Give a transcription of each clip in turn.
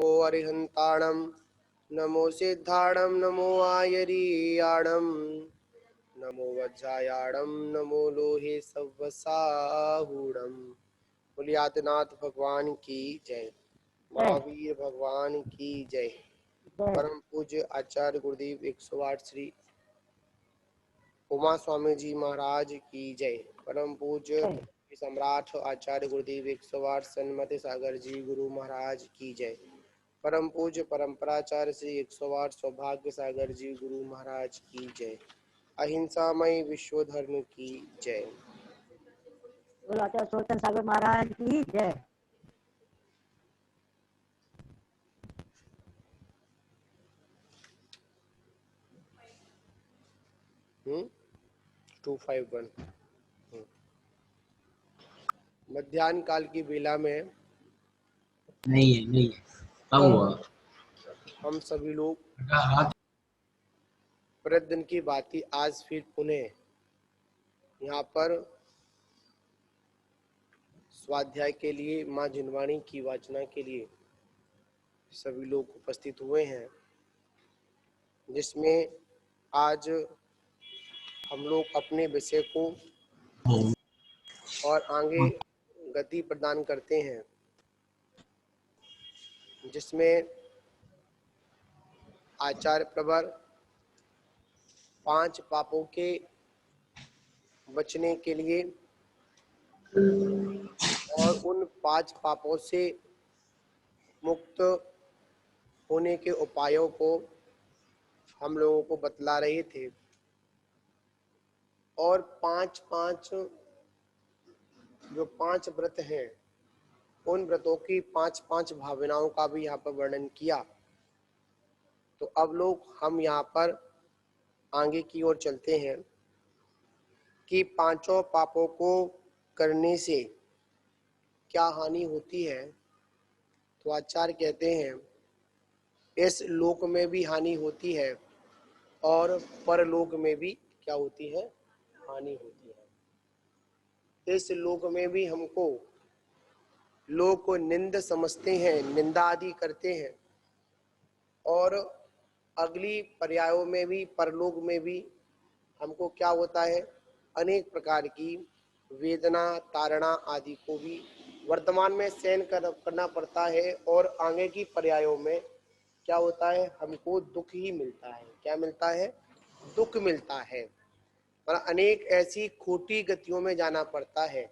नमो अरिहंताणं नमो सिद्धाणं नमो आयरीयाणं नमो वज्रायाणं नमो लोहे सव्वसाहूणं। बोलिए आदिनाथ भगवान की जय, महावीर भगवान की जय। परम पूज्य आचार्य गुरुदेव 108 श्री उमा स्वामी जी महाराज की जय। परम पूज्य सम्राट आचार्य गुरुदेव 108 सन्मति सागर जी गुरु महाराज की जय। परम पूज्य परंपराचार्य श्री 108 सौभाग्य सागर जी गुरु महाराज की जय। अहिंसामय विश्व धर्म की जय। बोलो आचार्य सोचन सागर महाराज की जय। 251 मध्याह्न काल की बेला में नहीं है कब हुआ? हम सभी लोग प्रतिदिन की बाती आज फिर पुनः यहाँ पर स्वाध्याय के लिए माँ जिनवाणी की वाचना के लिए सभी लोग उपस्थित हुए हैं, जिसमें आज हम लोग अपने विषय को और आगे गति प्रदान करते हैं, जिसमें आचार्य प्रवर 5 पापों के बचने के लिए और उन 5 पापों से मुक्त होने के उपायों को हम लोगों को बतला रहे थे और 5 जो 5 व्रत हैं उन व्रतों की 5 भावनाओं का भी यहाँ पर वर्णन किया। तो अब लोग हम यहाँ पर आगे की ओर चलते हैं कि 5 पापों को करने से क्या हानि होती है। तो आचार्य कहते हैं इस लोक में भी हानि होती है और परलोक में भी क्या होती है, हानि होती है। इस लोक में भी हमको लोग को निंद समझते हैं, निंदा आदि करते हैं, और अगली पर्यायों में भी परलोक में भी हमको क्या होता है, अनेक प्रकार की वेदना ताड़ना आदि को भी वर्तमान में सहन करना पड़ता है और आगे की पर्यायों में क्या होता है, हमको दुख ही मिलता है। क्या मिलता है? दुख मिलता है। पर अनेक ऐसी खोटी गतियों में जाना पड़ता है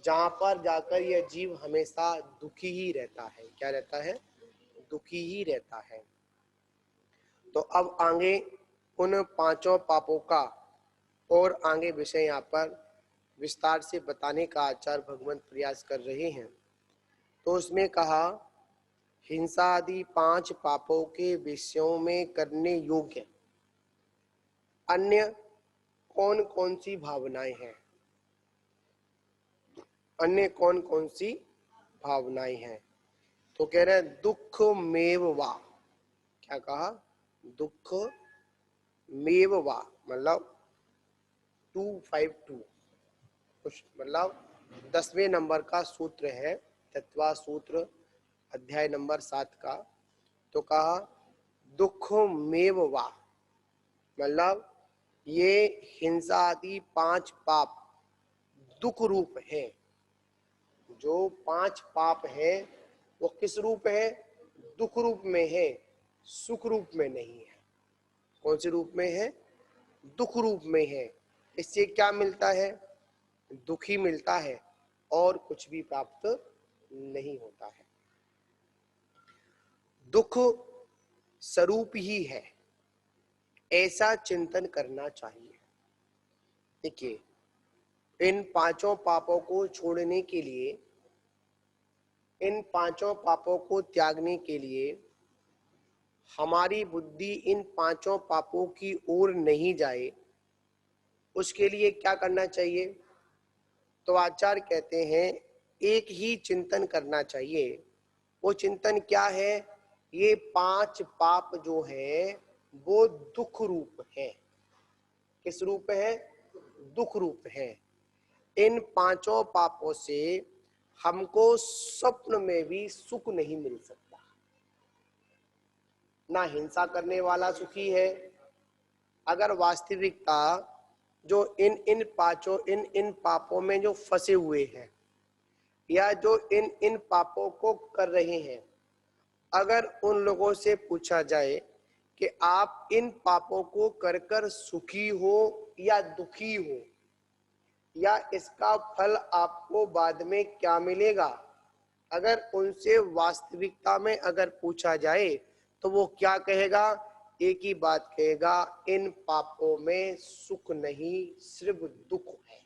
जहाँ पर जाकर यह जीव हमेशा दुखी ही रहता है। क्या रहता है? दुखी ही रहता है। तो अब आगे उन 5 पापों का और आगे विषय यहाँ पर विस्तार से बताने का आचार्य भगवान प्रयास कर रहे हैं। तो उसमें कहा हिंसा आदि 5 पापों के विषयों में करने योग्य अन्य कौन कौन सी भावनाएं हैं। अन्य कौन कौन सी भावनाएं हैं? तो कह रहे हैं दुख मेववा। क्या कहा? दुख मेववा मतलब 252 कुछ मतलब 10वें नंबर का सूत्र है, तत्वा सूत्र अध्याय नंबर 7 का। तो कहा दुख मेववा मतलब ये हिंसा आदि 5 पाप दुख रूप है। जो 5 पाप है वो किस रूप है? दुख रूप में है, सुख रूप में नहीं है। कौन से रूप में है? दुख रूप में है। इससे क्या मिलता है? दुखी मिलता है और कुछ भी प्राप्त नहीं होता है। दुख स्वरूप ही है, ऐसा चिंतन करना चाहिए। देखिए, इन 5 पापों को छोड़ने के लिए, इन 5 पापों को त्यागने के लिए हमारी बुद्धि इन 5 पापों की ओर नहीं जाए, उसके लिए क्या करना चाहिए? तो आचार्य कहते हैं एक ही चिंतन करना चाहिए। वो चिंतन क्या है? ये 5 पाप जो है वो दुख रूप है। किस रूप है? दुख रूप है। इन 5 पापों से हमको स्वप्न में भी सुख नहीं मिल सकता। ना हिंसा करने वाला सुखी है। अगर वास्तविकता जो इन पापों में जो फंसे हुए हैं या जो इन पापों को कर रहे हैं, अगर उन लोगों से पूछा जाए कि आप इन पापों को कर कर सुखी हो या दुखी हो, या इसका फल आपको बाद में क्या मिलेगा, अगर उनसे वास्तविकता में अगर पूछा जाए तो वो क्या कहेगा? एक ही बात कहेगा, इन पापों में सुख नहीं, सिर्फ दुख है।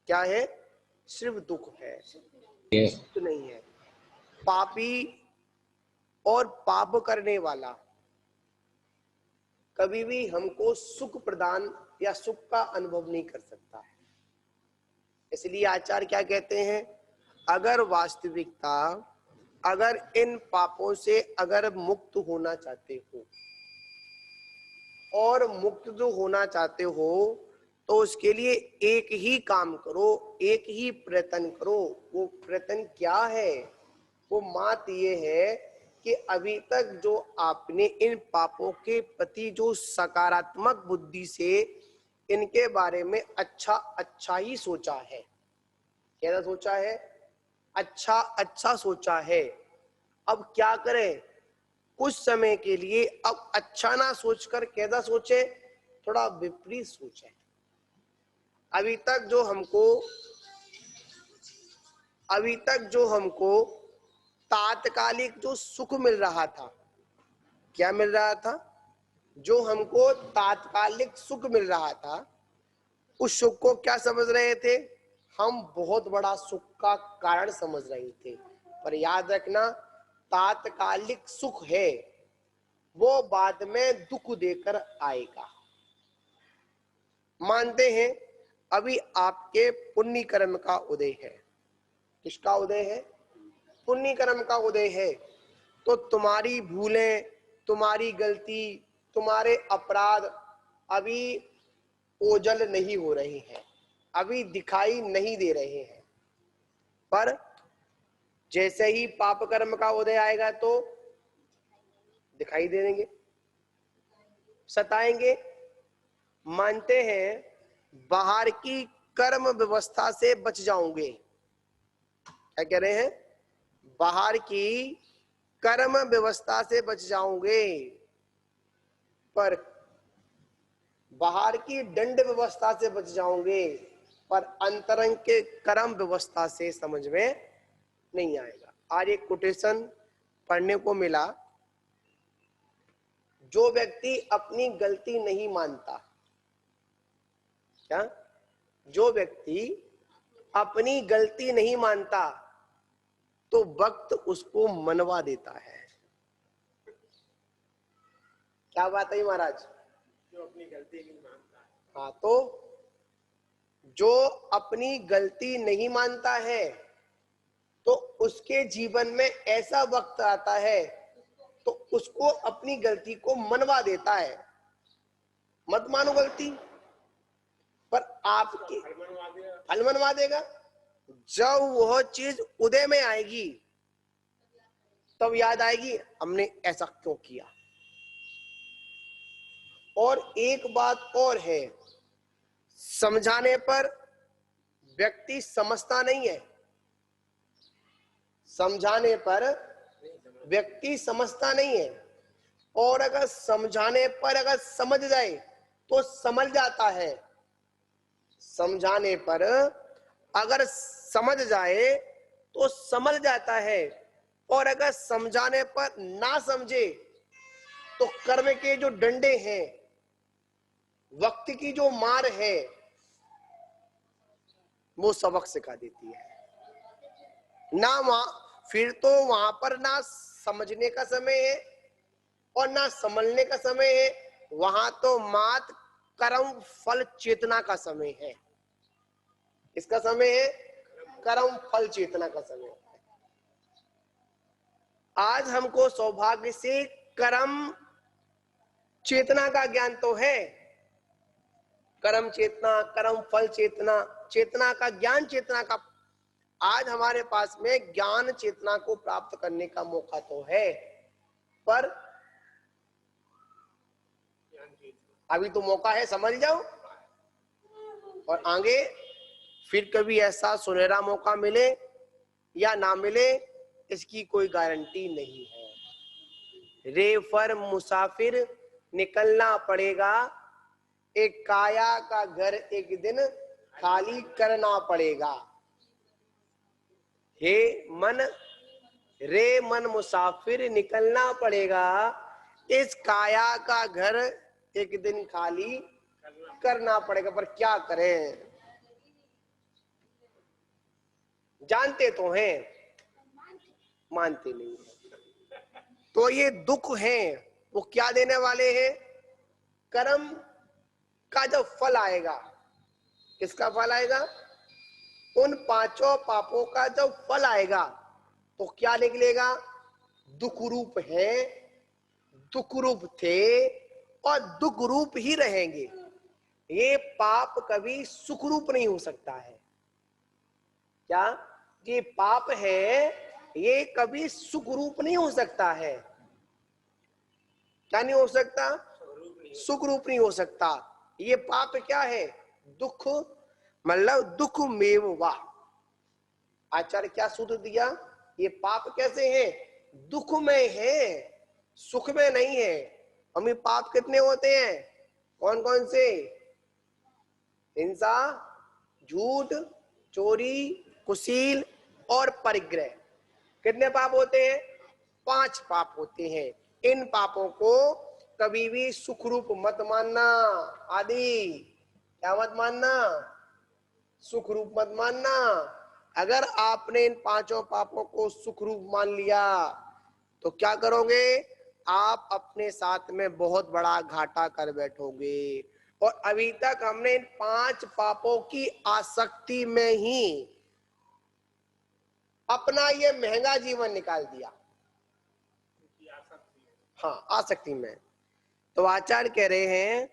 क्या है? सिर्फ दुख है, सुख नहीं है। पापी और पाप करने वाला कभी भी हमको सुख प्रदान या सुख का अनुभव नहीं कर सकता है। इसलिए आचार्य क्या कहते हैं? अगर वास्तविकता, अगर इन पापों से अगर मुक्त होना चाहते हो और मुक्त जो होना चाहते हो, तो उसके लिए एक ही काम करो, एक ही प्रयत्न करो। वो प्रयत्न क्या है? वो बात ये है कि अभी तक जो आपने इन पापों के प्रति जो सकारात्मक बुद्धि से इनके बारे में अच्छा ही सोचा है। क्या सोचा है? अच्छा सोचा है। अब क्या करें? कुछ समय के लिए अब अच्छा ना सोचकर कैसा सोचे? थोड़ा विपरीत सोचे। अभी तक जो हमको तात्कालिक जो सुख मिल रहा था, क्या मिल रहा था? जो हमको तात्कालिक सुख मिल रहा था, उस सुख को क्या समझ रहे थे? हम बहुत बड़ा सुख का कारण समझ रहे थे। पर याद रखना, तात्कालिक सुख है, वो बाद में दुख देकर आएगा। मानते हैं अभी आपके पुण्य कर्म का उदय है। किसका उदय है? पुण्य कर्म का उदय है। तो तुम्हारी भूलें, तुम्हारी गलती, तुम्हारे अपराध अभी ओझल नहीं हो रहे हैं, अभी दिखाई नहीं दे रहे हैं। पर जैसे ही पाप कर्म का उदय आएगा तो दिखाई देंगे, सताएंगे। मानते हैं बाहर की कर्म व्यवस्था से बच जाओगे। क्या कह रहे हैं? बाहर की कर्म व्यवस्था से बच जाओगे, पर बाहर की दंड व्यवस्था से बच जाओगे, पर अंतरंग के कर्म व्यवस्था से समझ में नहीं आएगा। आज एक कोटेशन पढ़ने को मिला, जो व्यक्ति अपनी गलती नहीं मानता, क्या? जो व्यक्ति अपनी गलती नहीं मानता तो वक्त उसको मनवा देता है। क्या बात है महाराज? जो अपनी गलती नहीं मानता। हाँ, तो जो अपनी गलती नहीं मानता है तो उसके जीवन में ऐसा वक्त आता है तो उसको अपनी गलती को मनवा देता है। मत मानो गलती, पर आपकी फल मनवा देगा। जब वह चीज उदय में आएगी तब याद आएगी हमने ऐसा क्यों किया। और एक बात और है, समझाने पर व्यक्ति समझता नहीं है। समझाने पर व्यक्ति समझता नहीं है, और अगर समझाने पर अगर समझ जाए तो समझ जाता है। समझाने पर अगर समझ जाए तो समझ जाता है, और अगर समझाने पर ना समझे तो कर्म के जो डंडे हैं, वक्त की जो मार है, वो सबक सिखा देती है ना। फिर तो वहां पर ना समझने का समय है और ना समझने का समय है, वहां तो मात कर्म फल चेतना का समय है। इसका समय है कर्म फल चेतना का समय है। आज हमको सौभाग्य से कर्म चेतना का ज्ञान तो है। कर्म चेतना, कर्म फल चेतना, चेतना का ज्ञान, चेतना का आज हमारे पास में ज्ञान चेतना को प्राप्त करने का मौका तो है। पर अभी तो मौका है, समझ जाओ, और आगे फिर कभी ऐसा सुनहरा मौका मिले या ना मिले इसकी कोई गारंटी नहीं है। रे फर मुसाफिर निकलना पड़ेगा, एक काया का घर एक दिन खाली करना पड़ेगा। हे मन, रे मन मुसाफिर निकलना पड़ेगा, इस काया का घर एक दिन खाली करना पड़ेगा। पर क्या करें, जानते तो हैं, मानते नहीं हैं। तो ये दुख हैं वो क्या देने वाले हैं? कर्म का जब फल आएगा, किसका फल आएगा? उन पांचों पापों का जब फल आएगा तो क्या निकलेगा? दुख रूप है, दुख रूप थे और दुख रूप ही रहेंगे। ये पाप कभी सुख रूप नहीं हो सकता है। क्या ये पाप है, ये कभी सुख रूप नहीं हो सकता है। क्या नहीं हो सकता? सुख रूप नहीं हो सकता। ये पाप क्या है? दुख, मतलब दुख में वाह। आचार्य क्या सूत्र दिया? ये पाप कैसे है? दुख में है, सुख में नहीं है। हमें पाप कितने होते हैं? कौन कौन से? हिंसा, झूठ, चोरी, कुशील और परिग्रह। कितने पाप होते हैं? 5 पाप होते हैं। इन पापों को कभी भी सुख रूप मत मानना। आदि क्या मत मानना? सुख रूप मत मानना। अगर आपने इन 5 पापों को सुख रूप मान लिया तो क्या करोगे? आप अपने साथ में बहुत बड़ा घाटा कर बैठोगे। और अभी तक हमने इन 5 पापों की आसक्ति में ही अपना ये महंगा जीवन निकाल दिया। हाँ, आसक्ति में। तो आचार्य कह रहे हैं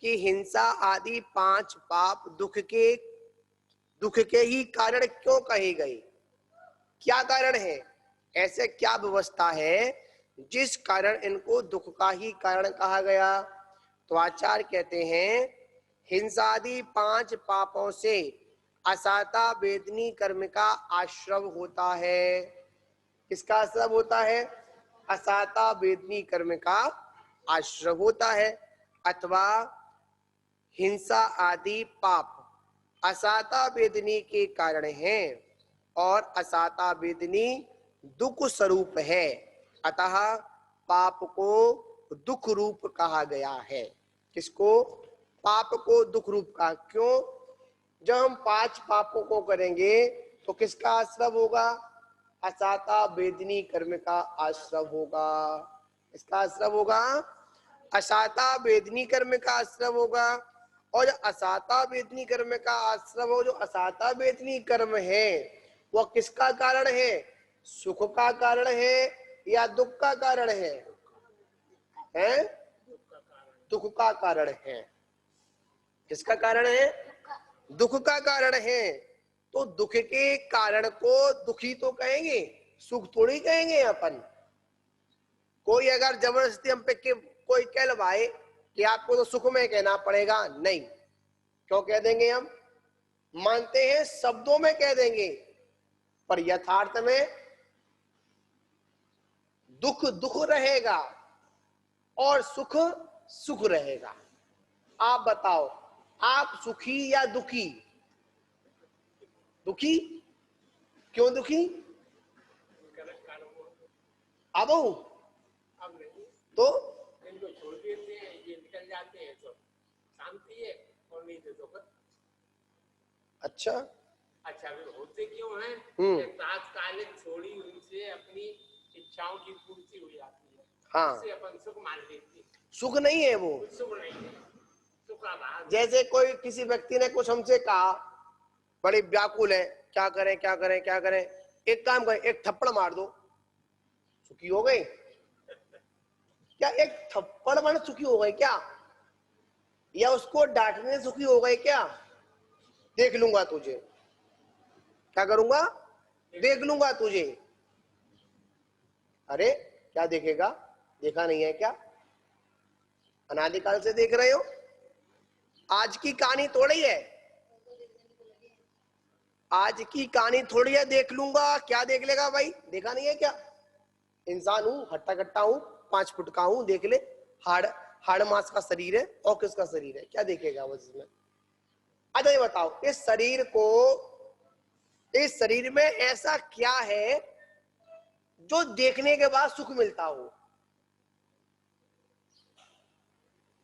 कि हिंसा आदि 5 पाप दुख के ही कारण क्यों कहे गए? क्या कारण है? ऐसे क्या व्यवस्था है जिस कारण इनको दुख का ही कारण कहा गया? तो आचार्य कहते हैं हिंसादि 5 पापों से असाता वेदनी कर्म का आश्रव होता है। किसका आश्रव होता है? असाता वेदनी कर्म का आश्रव होता है। अथवा हिंसा आदि पाप असाता वेदनी के कारण हैं और असाता वेदनी दुख स्वरूप है, अतः पाप को दुख रूप कहा गया है। किसको? पाप को दुख रूप कहा। क्यों? जब हम 5 पापों को करेंगे तो किसका आश्रव होगा? असाता वेदनी कर्म का आश्रव होगा। इसका आश्रव होगा, असाता वेदनी कर्म का आश्रव होगा। और जो असाता वेदनी कर्म का आश्रव हो, जो असाता वेदनी कर्म है वह किसका कारण है? सुख का कारण है या दुख का कारण है? हैं? दुख का कारण है। किसका कारण है? दुख का कारण है। तो दुख के कारण को दुखी तो कहेंगे, सुख थोड़ी कहेंगे अपन। कोई अगर जबरदस्ती हम पे कोई कहलवाए कि आपको तो सुख में कहना पड़ेगा, नहीं। क्यों कह देंगे? हम मानते हैं, शब्दों में कह देंगे, पर यथार्थ में दुख दुख रहेगा और सुख सुख रहेगा। आप बताओ, आप सुखी या दुखी? दुखी। क्यों दुखी? अब तो इनको छोड़ देते हैं, ये निकल जाते हैं तो शांति है, और नहीं तो दुख। अच्छा, अच्छा, वे होते क्यों हैं? तात्कालिक थोड़ी उनसे अपनी इच्छाओं की पूर्ति हो जाती है। हाँ, उससे अपन सुख मान लेते हैं। सुख नहीं है वो। सुख नहीं है, सुख आभास। जैसे कोई किसी व्यक्ति ने कुछ हमसे कहा, बड़े व्याकुल है, क्या करें क्या करें क्या करें? एक काम करें, एक थप्पड़ मार दो, सुखी हो गए। क्या एक थप्पड़ मारने सुखी हो गए क्या? या उसको डांटने से सुखी हो गए क्या? देख लूंगा तुझे। क्या करूंगा? देख लूंगा तुझे। अरे क्या देखेगा? देखा नहीं है क्या? अनादिकाल से देख रहे हो। आज की कहानी थोड़ी है, आज की कहानी थोड़ी है, देख लूंगा, क्या देख लेगा भाई? देखा नहीं है क्या? इंसान हूं, हट्टा कट्टा हूं, 5 फुट का हूं, देख ले। हाड़ हाड़ मांस का शरीर है और किसका शरीर है, क्या देखेगा वो इसमें? अच्छा ये बताओ, इस शरीर में ऐसा क्या है जो देखने के बाद सुख मिलता हो?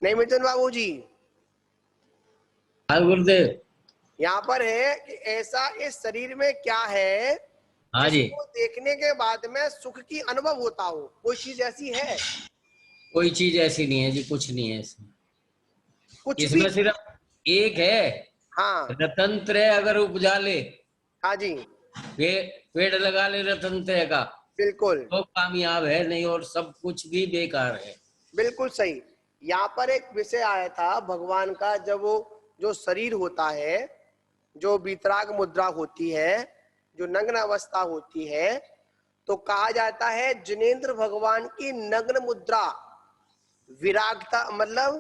नहीं मिथुन बाबू जी, हाँ गुरुदेव। यहाँ पर है कि ऐसा इस शरीर में क्या है हाँ जी। जिसको देखने के बाद में सुख की अनुभव होता हो? कोई चीज ऐसी है? कोई चीज ऐसी नहीं है जी, कुछ नहीं है इसमें। कुछ भी? इसमें सिर्फ एक है, हाँ रतन त्रय अगर उपजा ले, हाँ जी पेड़ लगा ले रतन त्रय का, बिल्कुल तो कामयाब है, नहीं और सब कुछ भी बेकार है। बिल्कुल सही। यहाँ पर एक विषय आया था भगवान का, जब वो जो शरीर होता है, जो वितराग मुद्रा होती है, जो नग्न अवस्था होती है, तो कहा जाता है जिनेंद्र भगवान की नग्न मुद्रा विरागता मतलब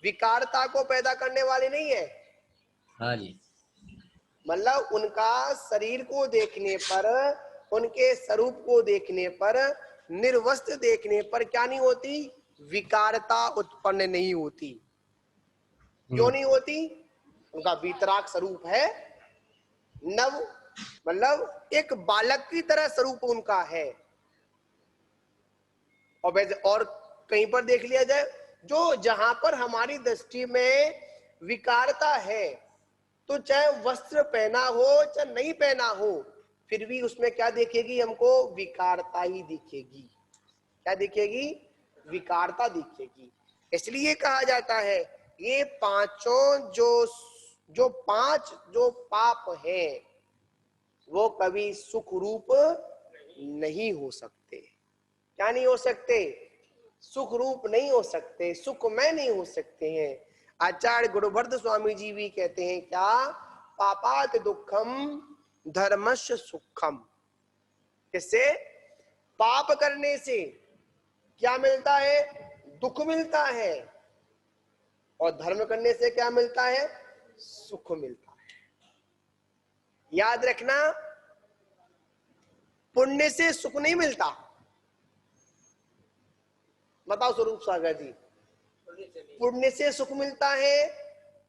विकारता को पैदा करने वाली नहीं है। हाँ जी। मतलब उनका शरीर को देखने पर, उनके स्वरूप को देखने पर, निर्वस्त्र देखने पर क्या नहीं होती? विकारता उत्पन्न नहीं होती। क्यों नहीं होती? उनका वितराग स्वरूप है, नव मतलब एक बालक की तरह स्वरूप उनका है। और वैसे और कहीं पर देख लिया जाए, जो जहां पर हमारी दृष्टि में विकारता है, तो चाहे वस्त्र पहना हो चाहे नहीं पहना हो, फिर भी उसमें क्या दिखेगी? हमको विकारता ही दिखेगी। क्या दिखेगी? विकारता दिखेगी। इसलिए कहा जाता है ये पांचों जो पांच जो पाप हैं वो कभी सुख रूप नहीं हो सकते। क्या नहीं हो सकते? सुख रूप नहीं हो सकते, सुखमय नहीं हो सकते हैं। आचार्य गुरुभर्द स्वामी जी भी कहते हैं क्या? पापात दुखम धर्मस्य सुखम। किससे? पाप करने से क्या मिलता है? दुख मिलता है। और धर्म करने से क्या मिलता है? सुख मिलता है। याद रखना, पुण्य से सुख नहीं मिलता। बताओ स्वरूप सागर जी, पुण्य से सुख मिलता है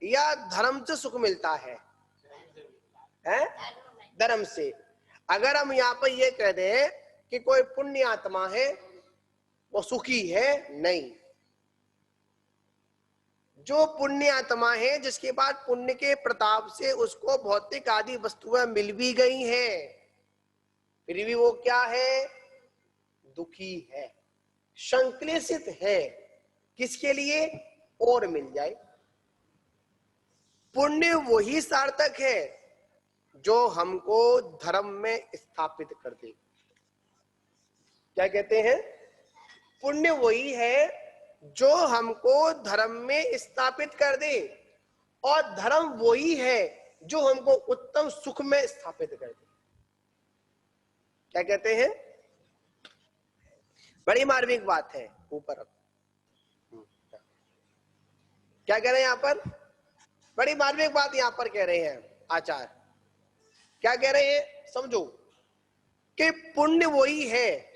या धर्म से सुख मिलता है? धर्म से। अगर हम यहाँ पर ये कह दें कि कोई पुण्य आत्मा है वो सुखी है, नहीं। जो पुण्य आत्मा है जिसके बाद पुण्य के प्रताप से उसको भौतिक आदि वस्तुएं मिल भी गई हैं, फिर भी वो क्या है? दुखी है, संक्लेशित है। किसके लिए? और मिल जाए। पुण्य वही सार्थक है जो हमको धर्म में स्थापित कर दे। क्या कहते हैं? पुण्य वही है जो हमको धर्म में स्थापित कर दे, और धर्म वही है जो हमको उत्तम सुख में स्थापित कर दे। क्या कहते हैं? बड़ी मार्मिक बात है। ऊपर क्या कह रहे हैं यहाँ पर? बड़ी मार्मिक बात यहाँ पर कह रहे हैं आचार्य। क्या कह रहे हैं? समझो कि पुण्य वही है,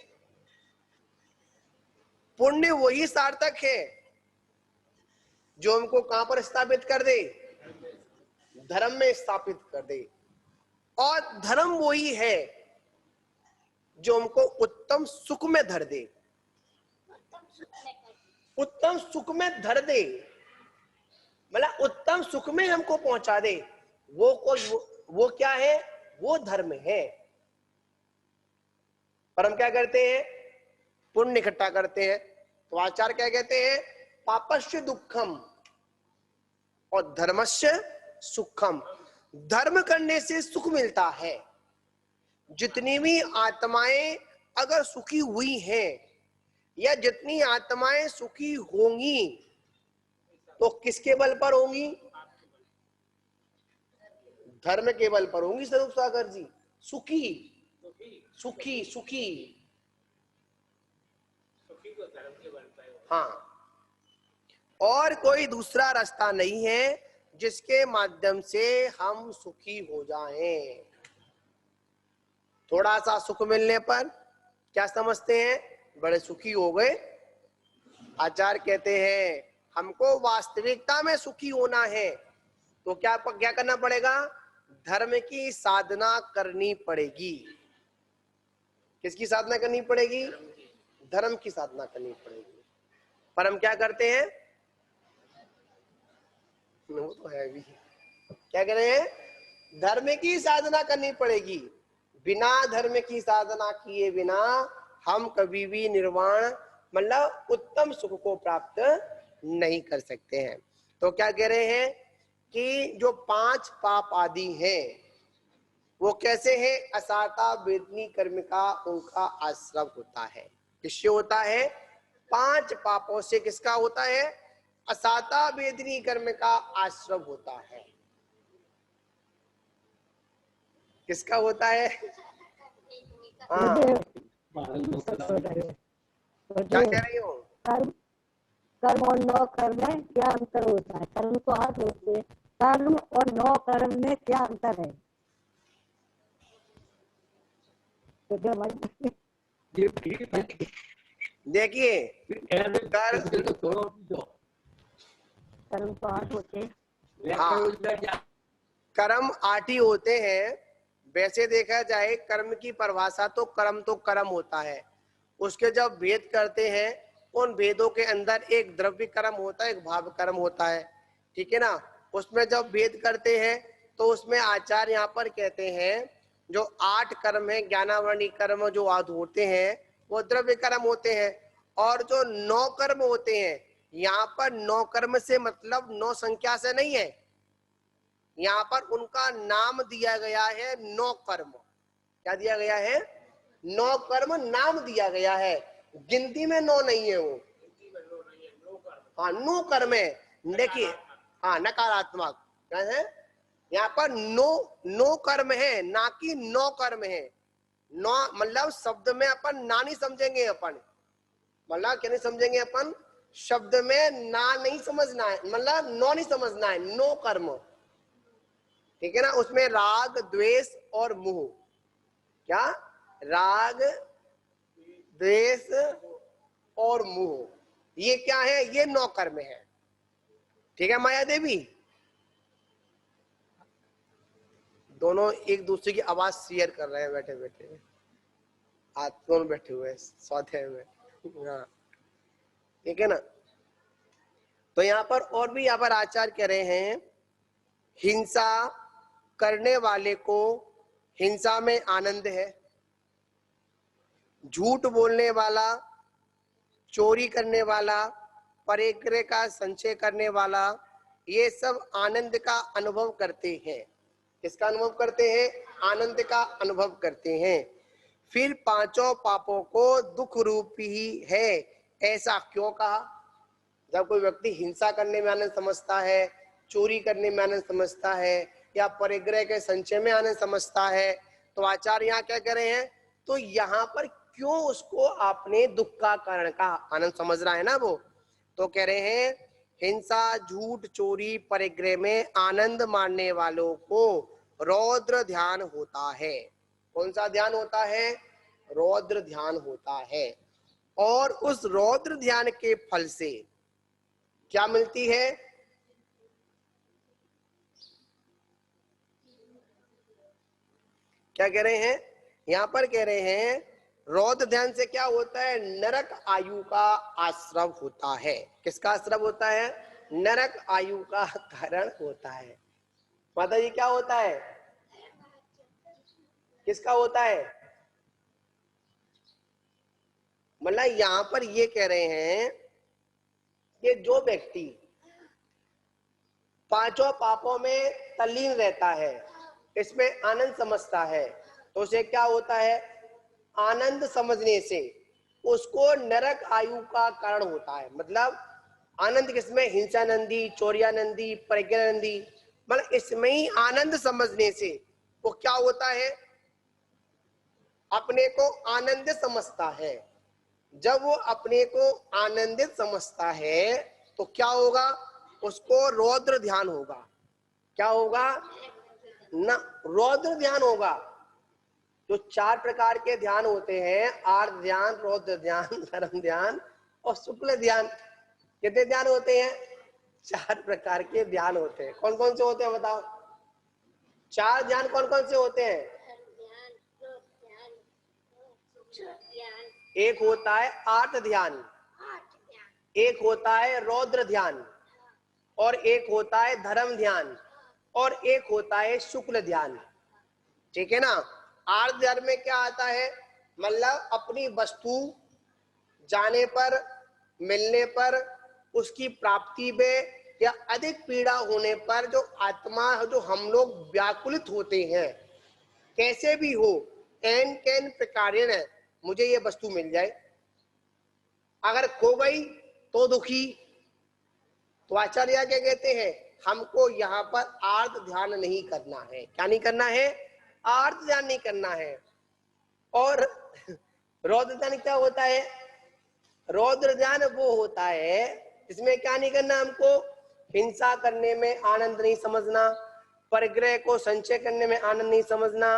पुण्य वही सार्थक है जो हमको कहां पर स्थापित कर दे? धर्म में स्थापित कर दे। और धर्म वही है जो हमको उत्तम सुख में धर दे। उत्तम सुख में धर दे मतलब उत्तम सुख में हमको पहुंचा दे। वो क्या है? वो धर्म है। पर हम क्या करते हैं? पुण्य इकट्ठा करते हैं। तो आचार्य क्या कहते हैं? पापस्य दुखम और धर्मस्य सुखम। धर्म करने से सुख मिलता है। जितनी भी आत्माएं अगर सुखी हुई हैं या जितनी आत्माएं सुखी होंगी तो किसके बल पर होंगी? धर्म के बल पर होंगी। स्वरूप सागर जी, सुखी सुखी सुखी। ठीक हो धर्म के बल पे। हाँ, और कोई दूसरा रास्ता नहीं है जिसके माध्यम से हम सुखी हो जाएं। थोड़ा सा सुख मिलने पर क्या समझते हैं, बड़े सुखी हो गए। आचार्य कहते हैं हमको वास्तविकता में सुखी होना है तो क्या क्या करना पड़ेगा, धर्म की साधना करनी पड़ेगी। किसकी साधना करनी पड़ेगी, धर्म की साधना करनी पड़ेगी। पर हम क्या करते हैं, वो तो है भी, क्या कह रहे हैं, धर्म की साधना करनी पड़ेगी। बिना धर्म की साधना किए बिना हम कभी भी निर्वाण मतलब उत्तम सुख को प्राप्त नहीं कर सकते हैं। तो क्या कह रहे हैं कि जो 5 पाप आदि हैं वो कैसे है, असाता वेदनी कर्म का उनका आश्रय होता है। किससे होता है, 5 पापों से किसका होता है, असाता वेदनी कर्म का आश्रय होता है। किसका होता है, हाँ क्या कह रही हो, कर्म और नौ कर्म में क्या अंतर होता है, कर्म तो 8 होते हैं, कर्म और 9 कर्म में क्या अंतर है। देखिए कर्म तो 8 होते हैं। हाँ, कर्म 8 ही होते हैं। वैसे देखा जाए कर्म की परिभाषा तो कर्म होता है, उसके जब भेद करते हैं उन भेदों के अंदर एक द्रव्य कर्म होता है, एक भाव कर्म होता है, ठीक है ना। उसमें जब भेद करते हैं तो उसमें आचार्य यहाँ पर कहते हैं जो 8 कर्म है, ज्ञानावरणी कर्म जो आदि होते हैं वो द्रव्य कर्म होते हैं, और जो 9 कर्म होते हैं, यहाँ पर 9 कर्म से मतलब 9 संख्या से नहीं है, यहाँ पर उनका नाम दिया गया है 9 कर्म। क्या दिया गया है, 9 कर्म नाम दिया गया है, गिनती में 9 नहीं है वो, हाँ 9 कर्म है। देखिए हाँ नकारात्मक क्या है, यहाँ पर 9 कर्म है, ना कि 9 कर्म है। 9 मतलब शब्द में अपन ना नहीं समझेंगे, अपन मतलब क्या नहीं समझेंगे, अपन शब्द में ना नहीं समझना है, मतलब 9 नहीं समझना है, 9 कर्म, ठीक है ना। उसमें राग द्वेष और मोह, क्या राग द्वेष और मोह, ये क्या है, ये 9 कर्म है, ठीक है। माया देवी दोनों एक दूसरे की आवाज शेयर कर रहे हैं बैठे बैठे, आज दोनों बैठे हुए स्वाध्याय में, हाँ ठीक है ना। तो यहाँ पर और भी यहाँ पर आचार्य कह रहे हैं हिंसा करने वाले को हिंसा में आनंद है, झूठ बोलने वाला, चोरी करने वाला, परिग्रह का संचय करने वाला, ये सब आनंद का अनुभव करते हैं। किसका अनुभव करते हैं, आनंद का अनुभव करते हैं। फिर 5 पापों को दुख रूप ही है, ऐसा क्यों कहा। जब कोई व्यक्ति हिंसा करने में आनंद समझता है, चोरी करने में आनंद समझता है, या परिग्रह के संचय में आनंद समझता है, तो आचार्य यहाँ क्या कह रहे हैं, तो यहाँ पर क्यों उसको आपने दुख का कारण का आनंद समझ रहा है ना वो, तो कह रहे हैं हिंसा झूठ चोरी परिग्रह में आनंद मानने वालों को रौद्र ध्यान होता है। कौन सा ध्यान होता है, रौद्र ध्यान होता है। और उस रौद्र ध्यान के फल से क्या मिलती है, क्या कह रहे हैं, यहाँ पर कह रहे हैं रौद्र ध्यान से क्या होता है, नरक आयु का आश्रय होता है। किसका आश्रय होता है, नरक आयु का कारण होता है। माता जी क्या होता है, किसका होता है, मतलब यहाँ पर ये कह रहे हैं कि जो व्यक्ति 5 पापों में तल्लीन रहता है, इसमें आनंद समझता है, तो उसे क्या होता है, आनंद समझने से उसको नरक आयु का कारण होता है। मतलब आनंद किसमें, हिंसानंदी, चौर्यानंदी, परिग्रहनंदी, मतलब इसमें ही आनंद समझने से वो क्या होता है, अपने को आनंद समझता है। जब वो अपने को आनंदित समझता है तो क्या होगा, उसको रौद्र ध्यान होगा। क्या होगा ना, रौद्र ध्यान होगा। जो 4 प्रकार के ध्यान होते हैं, आर्त ध्यान, रौद्र ध्यान, धर्म ध्यान और शुक्ल ध्यान। कितने ध्यान होते हैं? 4 प्रकार के ध्यान होते हैं। कौन कौन से होते हैं बताओ? 4 ध्यान कौन कौन से होते हैं? एक होता है आर्त ध्यान, एक होता है रौद्र ध्यान, और एक होता है धर्म ध्यान, और एक होता है शुक्ल ध्यान। ठीक है ना। आर्त ध्यान में क्या आता है, मतलब अपनी वस्तु जाने पर, मिलने पर, उसकी प्राप्ति में या अधिक पीड़ा होने पर जो आत्मा, जो हम लोग व्याकुलित होते हैं, कैसे भी हो, कैन कैन प्रकारेण है, मुझे ये वस्तु मिल जाए, अगर खो गई तो दुखी। तो आचार्य क्या कहते हैं, हमको यहाँ पर आर्त ध्यान नहीं करना है। क्या नहीं करना है? आर्त ध्यान नहीं करना है। और रौद्र ध्यान क्या होता है? रौद्र ध्यान वो होता है इसमें क्या नहीं करना हमको, हिंसा करने में आनंद नहीं समझना, परिग्रह को संचय करने में आनंद नहीं समझना,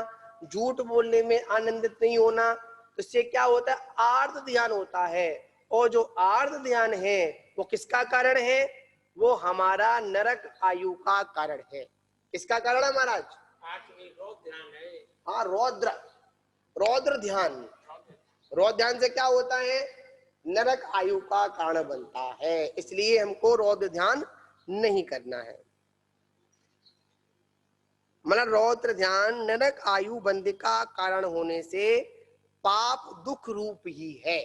झूठ बोलने में आनंदित नहीं होना। तो इससे क्या होता है? आर्त ध्यान होता है। और जो आर्त ध्यान है वो किसका कारण है? वो हमारा नरक आयु का कारण है। किसका कारण है महाराज? हाँ, रौद्र, रौद्र ध्यान। रौद्र ध्यान से क्या होता है? नरक आयु का कारण बनता है। इसलिए हमको रौद्र ध्यान नहीं करना है। मतलब रौद्र ध्यान नरक आयु बंध का कारण होने से पाप दुख रूप ही है।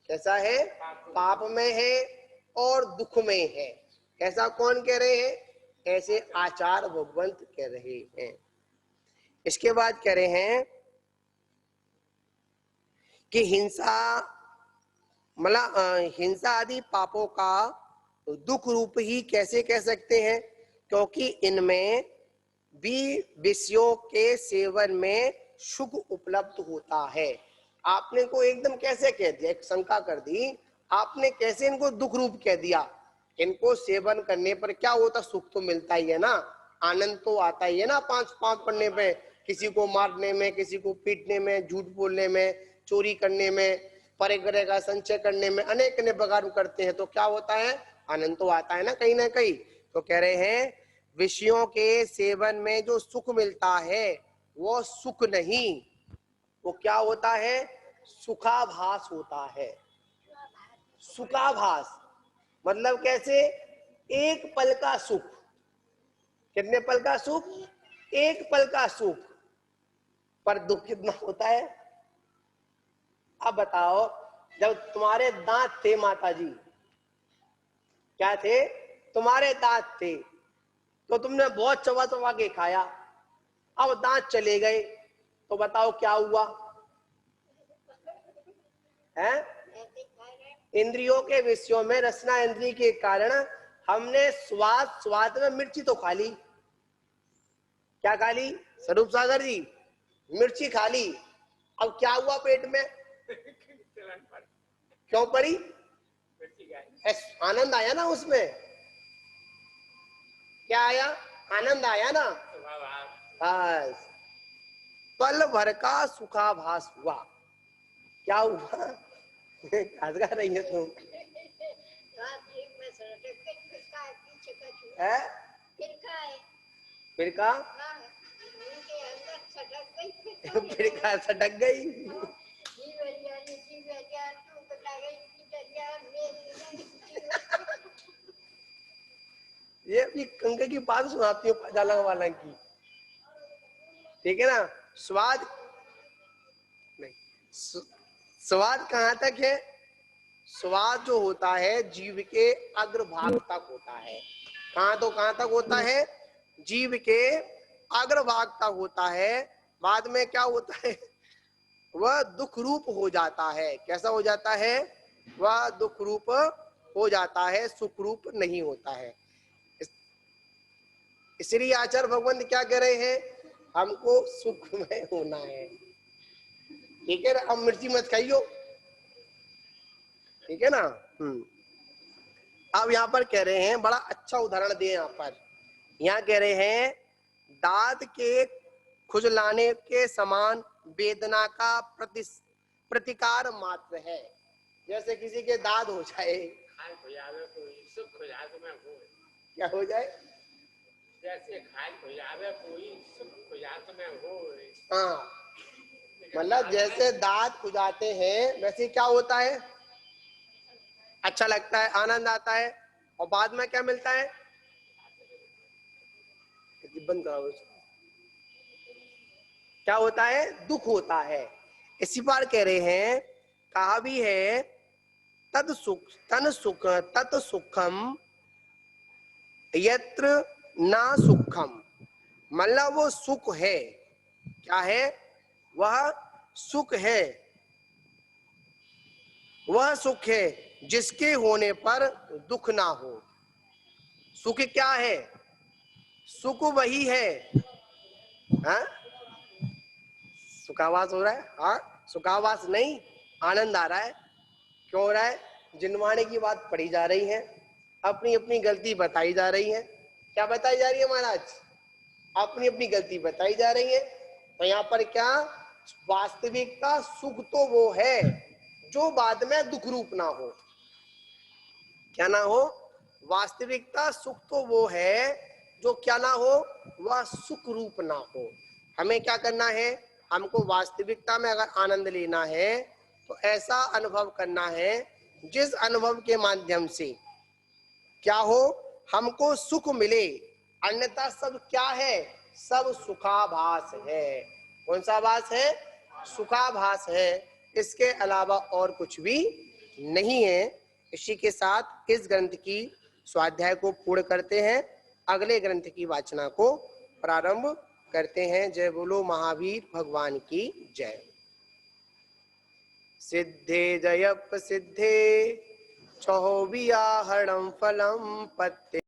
कैसा है? पाप में है और दुख में है। ऐसा कौन कह रहे हैं? ऐसे आचार्य भगवंत कह रहे हैं। इसके बाद कह रहे हैं कि हिंसा, मतलब हिंसा आदि पापों का दुख रूप ही कैसे कह सकते हैं? क्योंकि इनमें भी विषयों के सेवन में सुख उपलब्ध होता है। आपने को एकदम कैसे कह दिया, एक शंका कर दी आपने, कैसे इनको दुख रूप कह दिया? इनको सेवन करने पर क्या होता? सुख तो मिलता ही है ना, आनंद तो आता ही है ना। 5 पढ़ने पे, किसी को मारने में, किसी को पीटने में, झूठ बोलने में, चोरी करने में, परिग्रह का संचय करने में, अनेक अनेक प्रकार करते हैं तो क्या होता है? आनंद तो आता है ना कहीं ना कहीं। तो कह रहे हैं विषयों के सेवन में जो सुख मिलता है वो सुख नहीं, वो क्या होता है? सुखाभास होता है। सुखाभास मतलब कैसे? एक पल का सुख। कितने पल का सुख? एक पल का सुख, पर दुख कितना होता है? अब बताओ, जब तुम्हारे दांत थे माता जी, क्या थे? तुम्हारे दांत थे तो तुमने बहुत चबा चबा के खाया। अब दांत चले गए तो बताओ क्या हुआ है? इंद्रियों के विषयों में रसना इंद्रिय के कारण हमने स्वाद में मिर्ची तो खा ली। क्या खा ली स्वरूप सागर जी? मिर्ची खा ली। अब क्या हुआ पेट में? क्यों पड़ी? आनंद आया ना उसमें। क्या आया? आनंद आया ना। बस पल भर का सुखाभास हुआ। क्या हुआ? हंस गा रही है तुम? है फिरका? फिरका सटक गई। ये अपनी कंके की बात सुनाती हूँ पाजाला वाला की। ठीक है ना। स्वाद नहीं, स्वाद कहाँ तक है? स्वाद जो होता है जीव के अग्रभाग तक होता है। कहाँ तो कहाँ तक होता है? जीव के अग्रभाग तक होता है। बाद में क्या होता है? वह दुख रूप हो जाता है। कैसा हो जाता है? वह दुख रूप हो जाता है, सुख रूप नहीं होता है। इसलिए आचार्य भगवान क्या कह रहे हैं? हमको सुख में होना है। ठीक है ना। अब मिर्ची मत खाइयो, ठीक है ना। अब यहाँ पर कह रहे हैं, बड़ा अच्छा उदाहरण दिए यहाँ पर। यहाँ कह रहे हैं दांत के खुजलाने के समान वेदना का प्रतिकार मात्र है। जैसे किसी के दांत हो जाए, सुख हो जाए तो मैं हो, क्या हो जाए, जैसे खाल हो जावे कोई सुख हो जाए तो मैं हो। हाँ, मतलब जैसे दांत खुजाते हैं वैसे क्या होता है, अच्छा लगता है, आनंद आता है, और बाद में क्या मिलता है, बंद कराओ, क्या होता है, दुख होता है। इसी बार कह रहे हैं, कहा भी है तद सुख तन सुख तत् सुखम यत्र ना सुखम, मतलब वो सुख है, क्या है, वह सुख है, वह सुख है जिसके होने पर दुख ना हो। सुख क्या है, सुख वही है, हाँ? सुखावास हो रहा है, हाँ, सुखावास नहीं, आनंद आ रहा है। क्यों हो रहा है, जिनवाने की बात पढ़ी जा रही है, अपनी अपनी गलती बताई जा रही है। क्या बताई जा रही है महाराज, अपनी अपनी गलती बताई जा रही है। तो यहाँ पर क्या, वास्तविकता सुख तो वो है जो बाद में दुख रूप ना हो, क्या ना हो, वास्तविकता सुख तो वो है जो क्या ना हो, वह सुख रूप ना हो। हमें क्या करना है, हमको वास्तविकता में अगर आनंद लेना है तो ऐसा अनुभव करना है जिस अनुभव के माध्यम से क्या हो, हमको सुख मिले, अन्यथा सब क्या है, सब सुखाभास है। कौन सा भास है, सुखाभास है, इसके अलावा और कुछ भी नहीं है। इसी के साथ इस ग्रंथ की स्वाध्याय को पूर्ण करते हैं, अगले ग्रंथ की वाचना को प्रारंभ करते हैं। जय बोलो महावीर भगवान की जय। सिद्धे जयप सिद्धे चौबियाहरणं फलं पत्ते